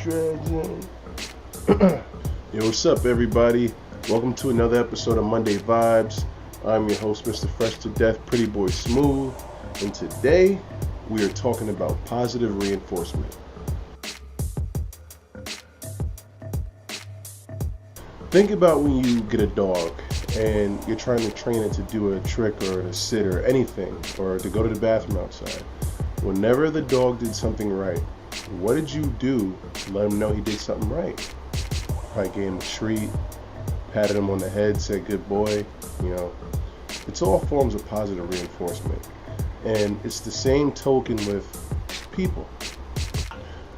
Nitrogen. Yo, what's up, everybody? Welcome to another episode of Monday Vibes. I'm your host, Mr. Fresh to Death, Pretty Boy Smooth, and today we are talking about positive reinforcement. Think about when you get a dog and you're trying to train it to do a trick or to sit or anything, or to go to the bathroom outside. Whenever the dog did something right, what did you do to let him know he did something right? Probably gave him a treat, patted him on the head, said good boy. It's all forms of positive reinforcement. And it's the same token with people.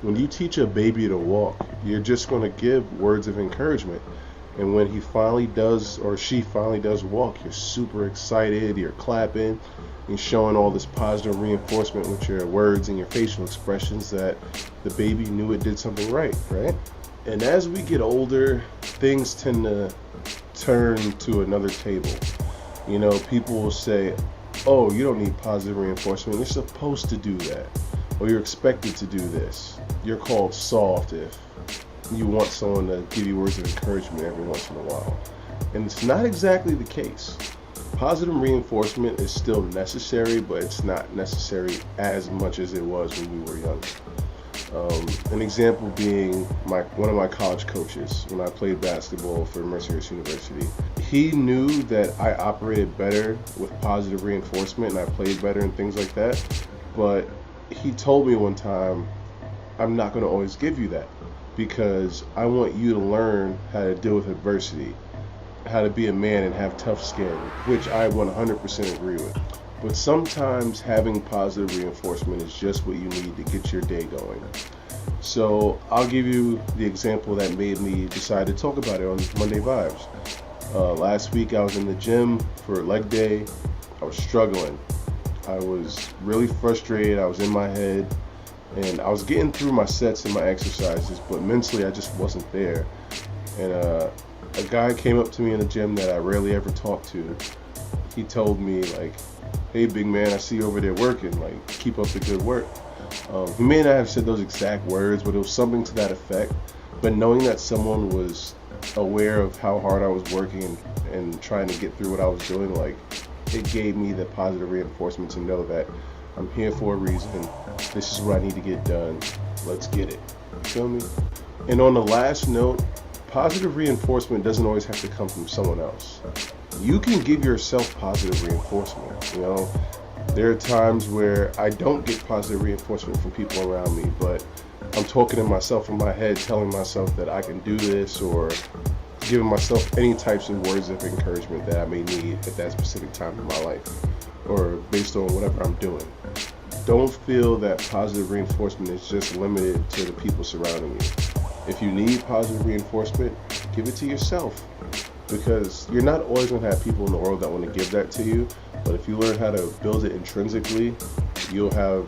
When you teach a baby to walk, you're just going to give words of encouragement. And when he finally does, or she finally does walk, you're super excited, you're clapping, you're showing all this positive reinforcement with your words and your facial expressions that the baby knew it did something right? And as we get older, things tend to turn to another table. People will say, oh, you don't need positive reinforcement, you're supposed to do that, or you're expected to do this. You're called soft if you want someone to give you words of encouragement every once in a while. And it's not exactly the case. Positive reinforcement is still necessary, but it's not necessary as much as it was when we were younger. An example being one of my college coaches when I played basketball for Mercyhurst University. He knew that I operated better with positive reinforcement and I played better and things like that, but he told me one time, I'm not going to always give you that, because I want you to learn how to deal with adversity, how to be a man and have tough skin, which I 100% agree with. But sometimes having positive reinforcement is just what you need to get your day going. So I'll give you the example that made me decide to talk about it on Monday Vibes. Last week I was in the gym for leg day. I was struggling. I was really frustrated. I was in my head. And I was getting through my sets and my exercises, but mentally I just wasn't there. And a guy came up to me in the gym that I rarely ever talk to. He told me, like, hey, big man, I see you over there working. Like, keep up the good work. He may not have said those exact words, but it was something to that effect. But knowing that someone was aware of how hard I was working and trying to get through what I was doing, like, it gave me the positive reinforcement to know that I'm here for a reason. This is what I need to get done. Let's get it. You feel me? And on the last note, positive reinforcement doesn't always have to come from someone else. You can give yourself positive reinforcement. There are times where I don't get positive reinforcement from people around me, but I'm talking to myself in my head, telling myself that I can do this, or giving myself any types of words of encouragement that I may need at that specific time in my life, or based on whatever I'm doing. Don't feel that positive reinforcement is just limited to the people surrounding you. If you need positive reinforcement, give it to yourself, because you're not always going to have people in the world that want to give that to you, but if you learn how to build it intrinsically, you'll have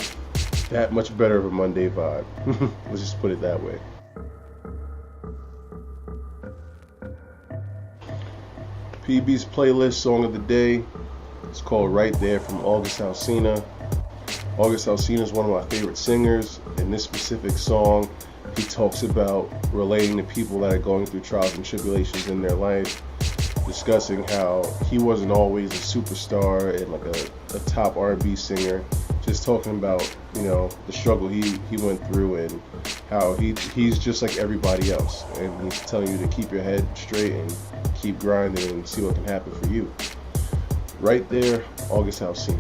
that much better of a Monday vibe. Let's just put it that way. PB's playlist song of the day is called Right There from August Alsina. August Alsina is one of my favorite singers. In this specific song, he talks about relating to people that are going through trials and tribulations in their life, discussing how he wasn't always a superstar and like a top R&B singer, just talking about, the struggle he went through and how he's just like everybody else, and he's telling you to keep your head straight and keep grinding and see what can happen for you. Right There, August Alsina.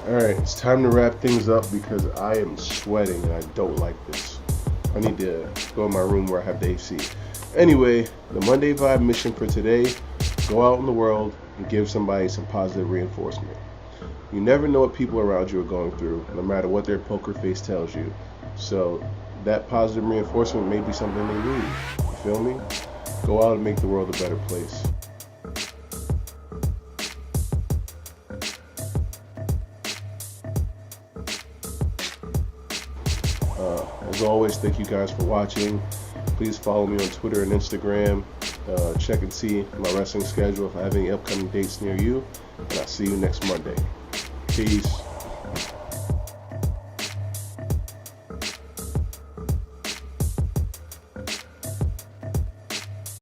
Alright, it's time to wrap things up because I am sweating and I don't like this. I need to go in my room where I have the AC. Anyway, the Monday Vibe mission for today: go out in the world and give somebody some positive reinforcement. You never know what people around you are going through, no matter what their poker face tells you. So that positive reinforcement may be something they need. You feel me? Go out and make the world a better place. As always, thank you guys for watching. Please follow me on Twitter and Instagram. Check and see my wrestling schedule if I have any upcoming dates near you. And I'll see you next Monday. Peace.